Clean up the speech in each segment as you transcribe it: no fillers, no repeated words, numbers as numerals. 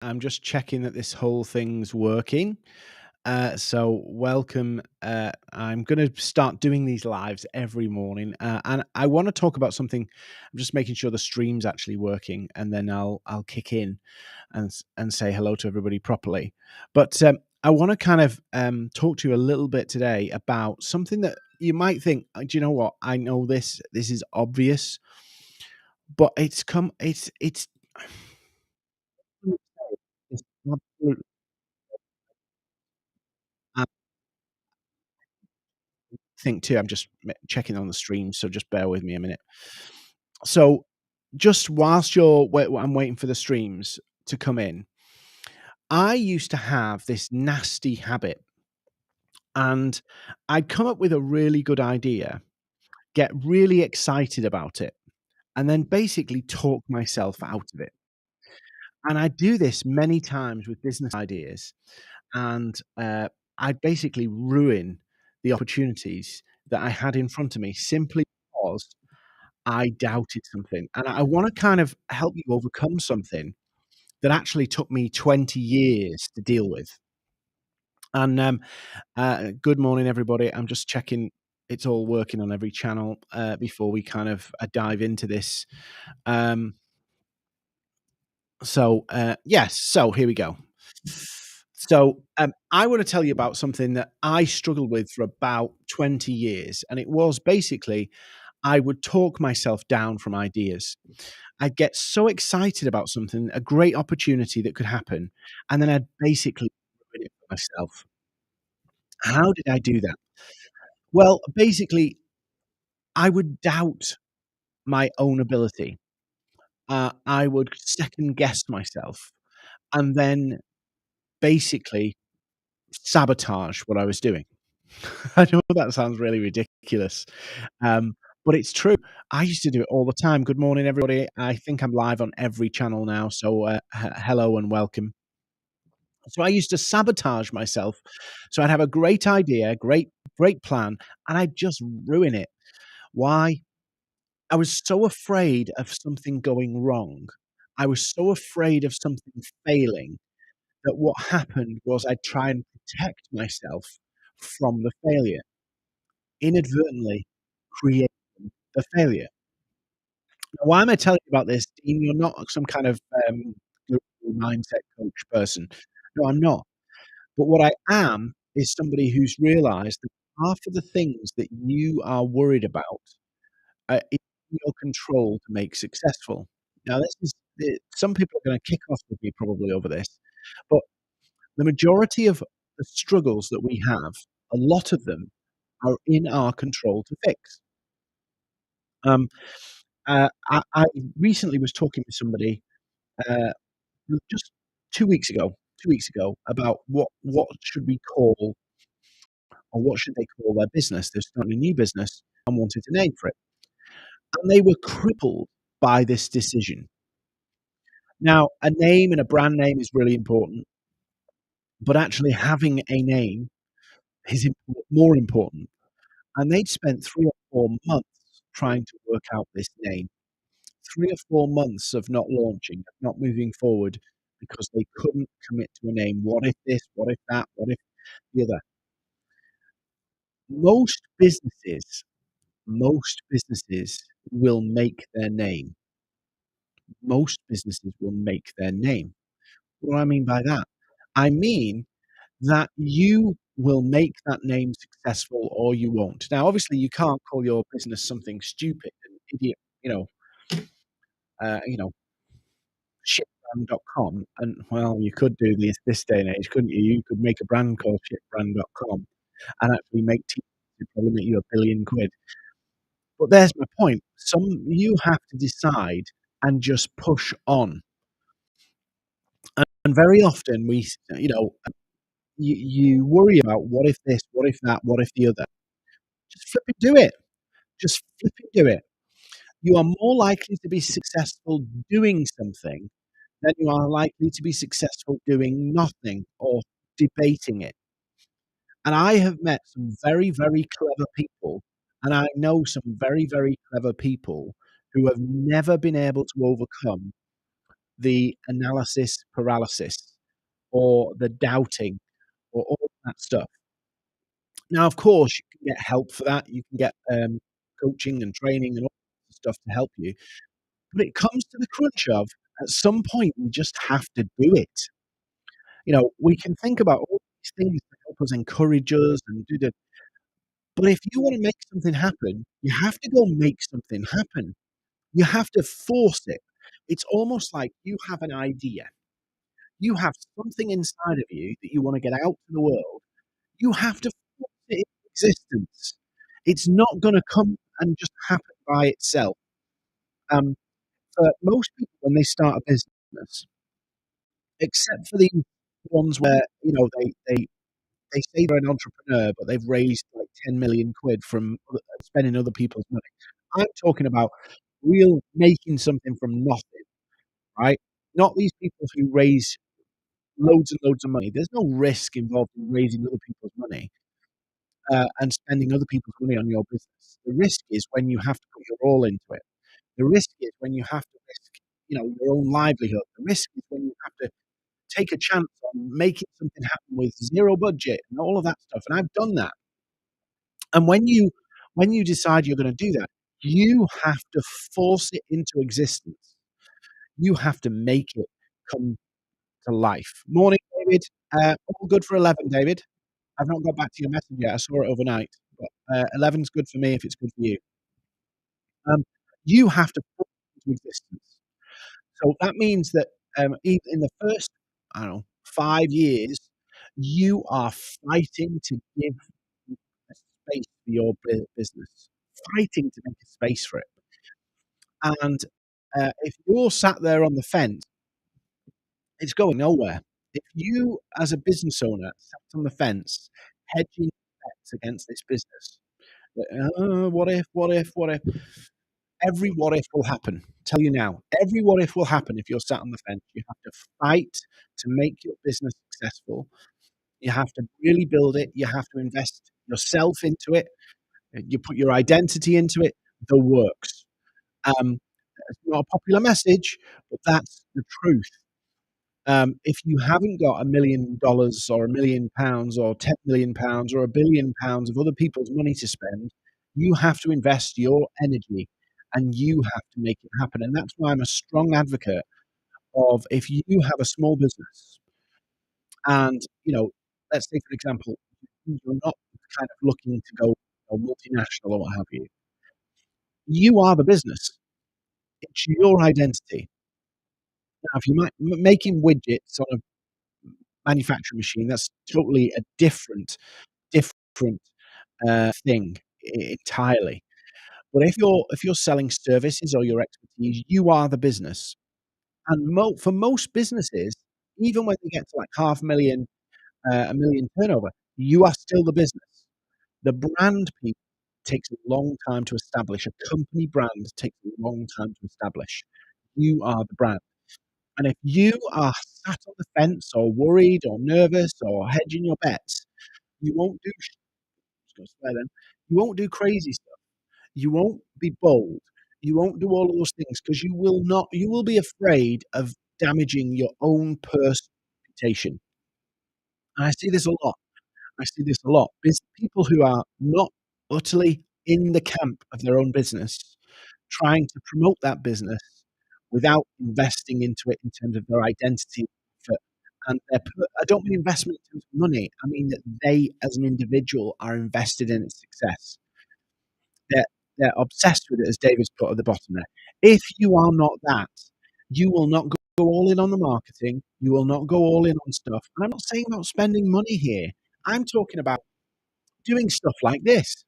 I'm just checking that this whole thing's working. So welcome. I'm going to start doing these lives every morning, and I want to talk about something. I'm just making sure the stream's actually working, and then I'll kick in and say hello to everybody properly. But I want to kind of talk to you a little bit today about something that you might think. Do you know what? I know this is obvious, but it's absolutely. Think too. I'm just checking on the stream, so just bear with me a minute. So, just whilst I'm waiting for the streams to come in, I used to have this nasty habit, and I'd come up with a really good idea, get really excited about it, and then basically talk myself out of it. And I do this many times with business ideas, and I'd basically ruin the opportunities that I had in front of me simply because I doubted something, and I wanna kind of help you overcome something that actually took me 20 years to deal with. And, good morning, everybody. I'm just checking it's all working on every channel, before we kind of, dive into this. Um, yes, so here we go. So, I wanna tell you about something that I struggled with for about 20 years, and it was basically I would talk myself down from ideas. I'd get so excited about something, a great opportunity that could happen, and then I'd basically ruin it for myself. How did I do that? Well, basically, I would doubt my own ability. I would second guess myself and then basically sabotage what I was doing. I know that sounds really ridiculous, but it's true. I used to do it all the time. Good morning, everybody. I think I'm live on every channel now, so hello and welcome. So I used to sabotage myself. So I'd have a great idea, great plan, and I'd just ruin it. Why? I was so afraid of something going wrong. I was so afraid of something failing that what happened was I'd try and protect myself from the failure, inadvertently creating the failure. Now, why am I telling you about this, Dean? You're not some kind of guru mindset coach person. No, I'm not. But what I am is somebody who's realized that half of the things that you are worried about are in your control to make successful. Now, this is some people are gonna kick off with me probably over this, but the majority of the struggles that we have, a lot of them are in our control to fix. Um, I recently was talking with somebody, uh, just 2 weeks ago, about what should we call or what should they call their business? They're starting a new business and wanted a name for it. And they were crippled by this decision. Now, a name and a brand name is really important, but actually having a name is more important. And they'd spent 3 or 4 months trying to work out this name. 3 or 4 months of not launching, of not moving forward because they couldn't commit to a name. What if this? What if that? What if the other? Most businesses most businesses will make their name. Most businesses will make their name. What do I mean by that? I mean that you will make that name successful or you won't. Now, obviously, you can't call your business something stupid and idiot, you know, you know, shitbrand.com. And well, you could do this day and age, couldn't you? You could make a brand called shitbrand.com and actually make it'd probably make you 1,000,000,000 quid. But there's my point. You have to decide and just push on. And very often you worry about what if this, what if that, what if the other. Just flipping do it. Just flipping do it. You are more likely to be successful doing something than you are likely to be successful doing nothing or debating it. And I have met some very, very clever people, and I know some very, very clever people who have never been able to overcome the analysis paralysis or the doubting or all that stuff. Now, of course, you can get help for that. You can get, coaching and training and all sorts of stuff to help you, but it comes to the crunch of, at some point, you just have to do it. We can think about all these things that help us encourage us and do the but if you wanna make something happen, you have to go make something happen. You have to force it. It's almost like you have an idea. You have something inside of you that you wanna get out to the world. You have to force it into existence. It's not gonna come and just happen by itself. Um, for most people, when they start a business, except for the ones where, they say they're an entrepreneur, but they've raised like 10 million quid from spending other people's money. I'm talking about real making something from nothing, right? Not these people who raise loads and loads of money. There's no risk involved in raising other people's money, and spending other people's money on your business. The risk is when you have to put your all into it. The risk is when you have to risk, your own livelihood. The risk is when you have to take a chance on making something happen with 0 budget and all of that stuff, and I've done that. And when you decide you're gonna do that, you have to force it into existence. You have to make it come to life. Morning, David. All good for 11, David. I've not got back to your message yet. I saw it overnight, but, 11's good for me if it's good for you. Um, you have to force it into existence. So that means that, even in the first, I don't know, 5 years, you are fighting to give a space for your business, fighting to make a space for it. And, if you're sat there on the fence, it's going nowhere. If you, as a business owner, sat on the fence, hedging bets against this business, what if, what if, what if? Every what if will happen. Tell you now, every what if will happen if you're sat on the fence. You have to fight to make your business successful. You have to really build it. You have to invest yourself into it. You put your identity into it. The works. It's not a popular message, but that's the truth. If you haven't got $1 million or £1 million or £10 million or £1 billion of other people's money to spend, you have to invest your energy and you have to make it happen. And that's why I'm a strong advocate of, if you have a small business and, let's say, for example, you're not kind of looking to go multinational or what have you. You are the business. It's your identity. Now, if you might making widgets on a manufacturing machine, that's totally a different, thing entirely. But if you're selling services or your expertise, you are the business. And for most businesses, even when they get to, like, 500,000, 1,000,000 turnover, you are still the business. The brand piece takes a long time to establish. A company brand takes a long time to establish. You are the brand. And if you are sat on the fence or worried or nervous or hedging your bets, you won't do just gonna swear then, you won't do crazy stuff. You won't be bold. You won't do all of those things because you will be afraid of damaging your own personal reputation. And I see this a lot. I see this a lot. People who are not utterly in the camp of their own business, trying to promote that business without investing into it in terms of their identity, effort, and I don't mean investment in terms of money. I mean that they, as an individual, are invested in its success. They're they're obsessed with it, as David's put at the bottom there. If you are not that, you will not go all in on the marketing, you will not go all in on stuff, and I'm not saying about spending money here. I'm talking about doing stuff like this.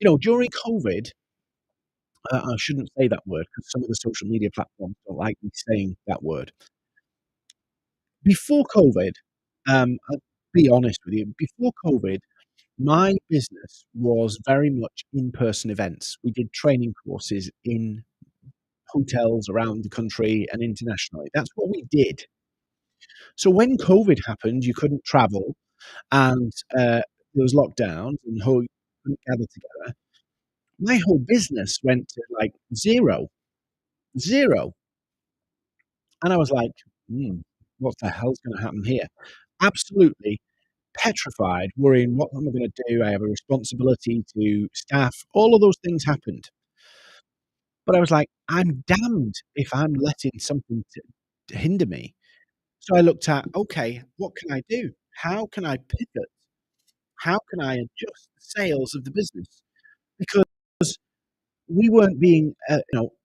During COVID, I shouldn't say that word because some of the social media platforms don't like me saying that word. Before COVID, I'll be honest with you, before COVID, my business was very much in-person events. We did training courses in hotels around the country and internationally. That's what we did. So when COVID happened, you couldn't travel and, there was lockdowns and you couldn't gather together. My whole business went to, like, 0. 0. And I was like, "Hmm, what the hell's gonna happen here?" Absolutely petrified, worrying, "What am I gonna do? I have a responsibility to staff." All of those things happened. But I was like, "I'm damned if I'm letting something to hinder me." So I looked at, "Okay, what can I do? How can I pivot? How can I adjust the sales of the business?" Because we weren't being,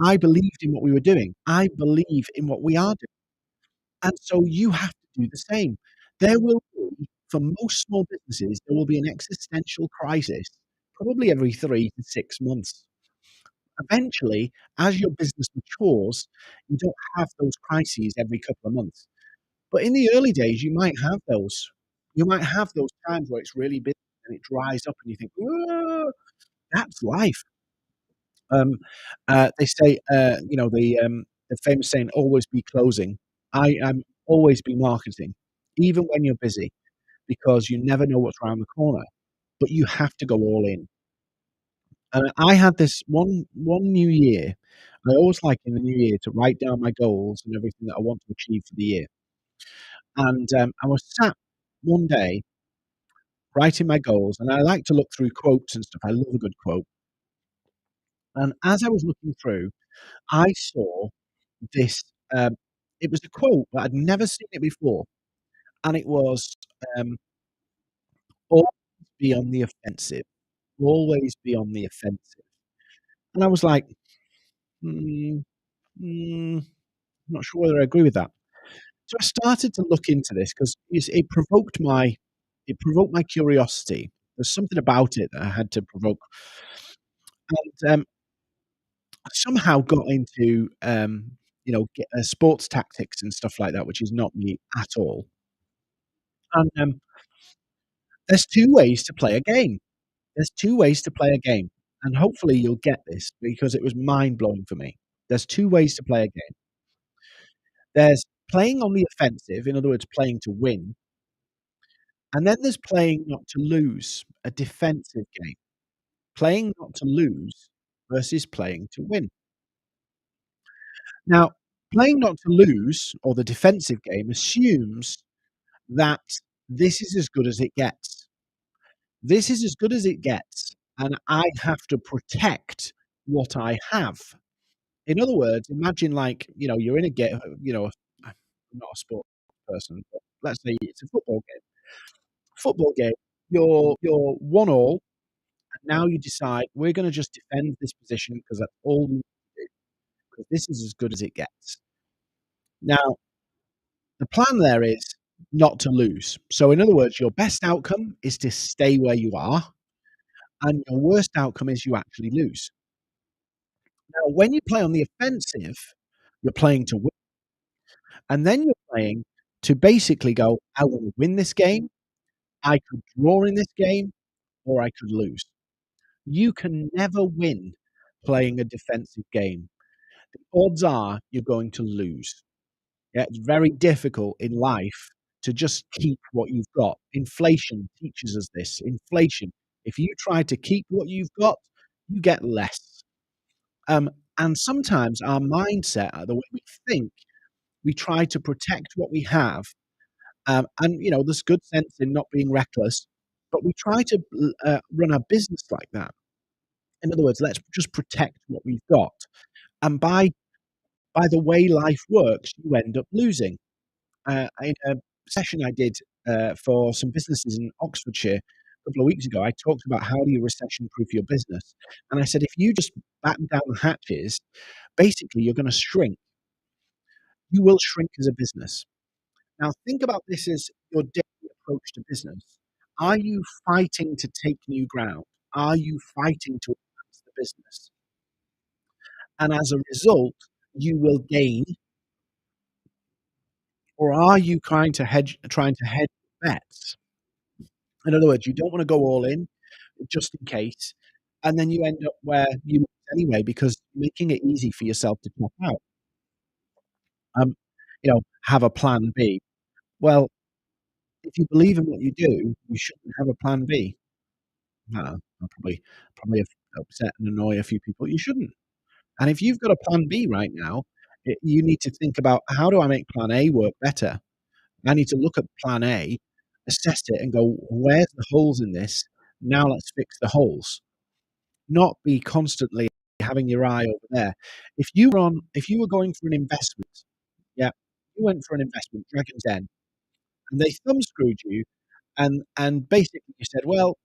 I believed in what we were doing. I believe in what we are doing, and so you have to do the same. There will be, for most small businesses, there will be an existential crisis probably every 3 to 6 months. Eventually, as your business matures, you don't have those crises every couple of months. But in the early days, you might have those. You might have those times where it's really busy and it dries up and you think, "Whoa, that's life." Um, they say, the famous saying, "Always be closing." I am always be marketing, even when you're busy, because you never know what's around the corner, but you have to go all in. And I had this one New Year. I always like in the new year to write down my goals and everything that I want to achieve for the year. And, I was sat one day writing my goals, and I like to look through quotes and stuff. I love a good quote. And as I was looking through, I saw this, um, it was a quote, but I'd never seen it before, and it was, um, "Always be on the offensive. Always be on the offensive." And I was like, "Hmm, I'm not sure whether I agree with that." So I started to look into this 'cause it provoked my curiosity. There's something about it that I had to provoke, and, I somehow got into, sports tactics and stuff like that, which is not me at all. And, there's 2 ways to play a game. There's 2 ways to play a game, and hopefully you'll get this because it was mind-blowing for me. There's 2 ways to play a game. There's playing on the offensive, in other words, playing to win, and then there's playing not to lose, a defensive game. Playing not to lose versus playing to win. Now, playing not to lose, or the defensive game, assumes that this is as good as it gets. This is as good as it gets, and I have to protect what I have. In other words, imagine like, you're in a game, I'm not a sports person, but let's say it's a football game. Football game, you're 1 all, and now you decide, "We're gonna just defend this position because that's all we do, because this is as good as it gets." Now, the plan there is not to lose. So in other words, your best outcome is to stay where you are, and your worst outcome is you actually lose. Now, when you play on the offensive, you're playing to win, and then you're playing to basically go, "I wanna win this game, I could draw in this game, or I could lose." You can never win playing a defensive game. The odds are you're going to lose. Yeah, it's very difficult in life to just keep what you've got. Inflation teaches us this. Inflation, if you try to keep what you've got, you get less. Um, and sometimes our mindset, the way we think, we try to protect what we have. And, there's good sense in not being reckless, but we try to run our business like that. In other words, let's just protect what we've got. And by the way life works, you end up losing. In a session I did, for some businesses in Oxfordshire a couple of weeks ago, I talked about how do you recession-proof your business, and I said, "If you just batten down the hatches, basically, you're gonna shrink. You will shrink as a business." Now think about this as your daily approach to business. Are you fighting to take new ground? Are you fighting to advance the business? And as a result, you will gain, or are you trying to hedge bets? In other words, you don't wanna go all in just in case, and then you end up where you lose anyway because making it easy for yourself to top out. Have a plan B. Well, if you believe in what you do, you shouldn't have a plan B. No, I'll probably upset and annoy a few people. You shouldn't. And if you've got a plan B right now, You need to think about, "How do I make plan A work better?" I need to look at plan A, assess it, and go, "Where's the holes in this? Now let's fix the holes." Not be constantly having your eye over there. If you were going for an investment, yeah, you went for an investment, Dragon's Den, and they thumb screwed you, and basically you said, "Well,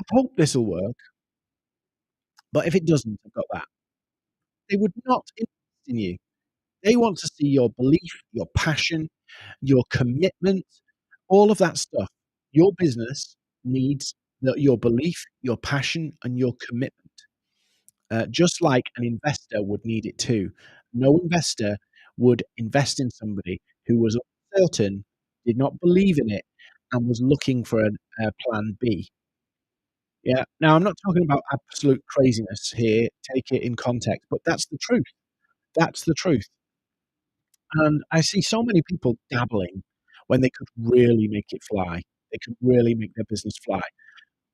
I hope this'll work, but if it doesn't, I've got that." They would not invest in you. They want to see your belief, your passion, your commitment, all of that stuff. Your business needs your belief, your passion, and your commitment, just like an investor would need it too. No investor would invest in somebody who was uncertain, did not believe in it, and was looking for a plan B. Yeah. Now, I'm not talking about absolute craziness here. Take it in context, but that's the truth. That's the truth. And I see so many people dabbling when they could really make it fly. They could really make their business fly.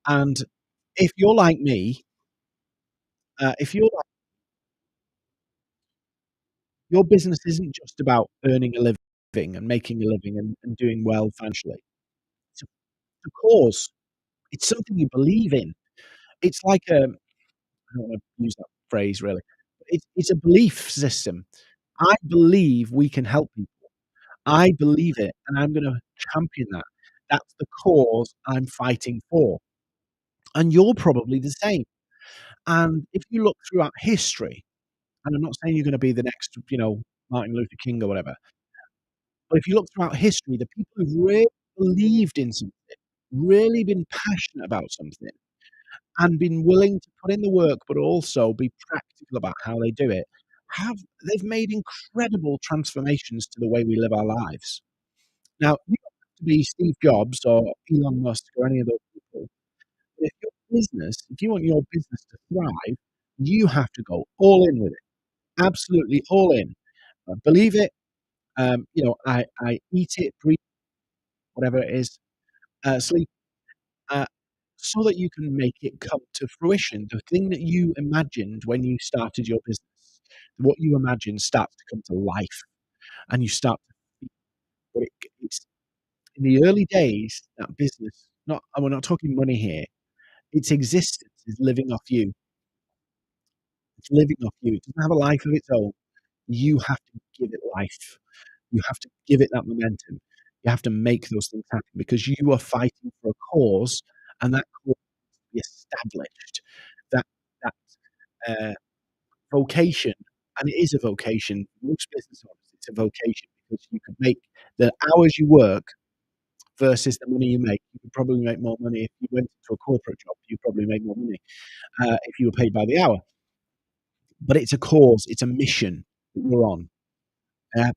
And if you're like me, if you're like your business isn't just about earning a living and making a living and doing well financially. It's a cause. It's something you believe in. It's like a I don't wanna use that phrase really. It's a belief system. I believe we can help people. I believe it, and I'm gonna champion that. That's the cause I'm fighting for, and you're probably the same. And if you look throughout history, and I'm not saying you're gonna be the next, Martin Luther King or whatever, but if you look throughout history, the people who've really believed in something, really been passionate about something, and been willing to put in the work, but also be practical about how they do it, have they've made incredible transformations to the way we live our lives. Now, you don't have to be Steve Jobs or Elon Musk or any of those people. But if you want your business to thrive, you have to go all in with it. Absolutely all in. Believe it. I eat it, breathe, whatever it is, sleep, uh, so that you can make it come to fruition. The thing that you imagined when you started your business, what you imagined starts to come to life, and you start to feel what it's in the early days, that business, not and we're not talking money here, its existence is living off you. It's living off you. It doesn't have a life of its own. You have to give it life. You have to give it that momentum. You have to make those things happen because you are fighting for a cause, and that cause must be established. That that uh, vocation, and it is a vocation. Most business owners, it's a vocation because you could make the hours you work versus the money you make. You could probably make more money if you went into a corporate job. You'd probably make more money if you were paid by the hour. But it's a cause, it's a mission that you're on. Yeah,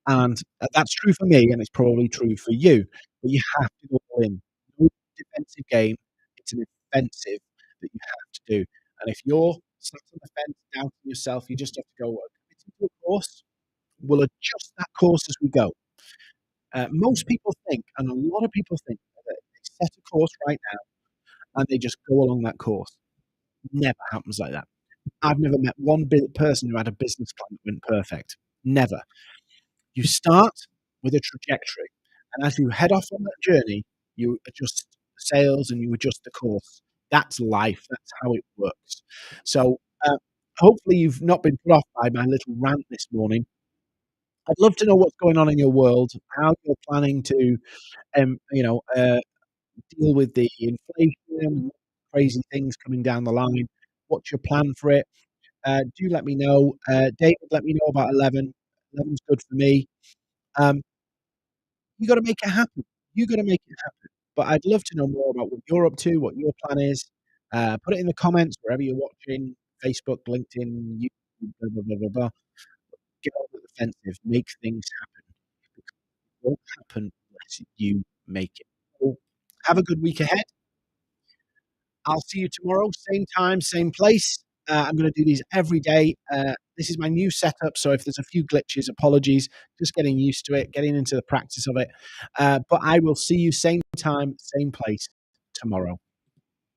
and that's true for me, and it's probably true for you, but you have to go all in. No defensive game, it's an offensive that you have to do, and if you're sat on the fence doubting yourself, you just have to go, "Well, committing to a course, we'll adjust that course as we go." Most people think, and a lot of people think, that they set a course right now, and they just go along that course. Never happens like that. I've never met one person who had a business plan that went perfect. Never. You start with a trajectory, and as you head off on that journey, you adjust sails and you adjust the course. That's life. That's how it works. So, hopefully you've not been put off by my little rant this morning. I'd love to know what's going on in your world, how you're planning to, deal with the inflation, crazy things coming down the line. What's your plan for it? Do let me know. David, let me know about 11. 11's good for me. Um, you gotta make it happen. You gotta make it happen. But I'd love to know more about what you're up to, what your plan is. Put it in the comments wherever you're watching, Facebook, LinkedIn, YouTube, blah, blah, blah, blah, blah. Get over the defensive, make things happen. It won't happen unless you make it. So, have a good week ahead. I'll see you tomorrow, same time, same place. I'm gonna do these every day. This is my new setup, so if there's a few glitches, apologies. Just getting used to it, getting into the practice of it. But I will see you same time, same place tomorrow.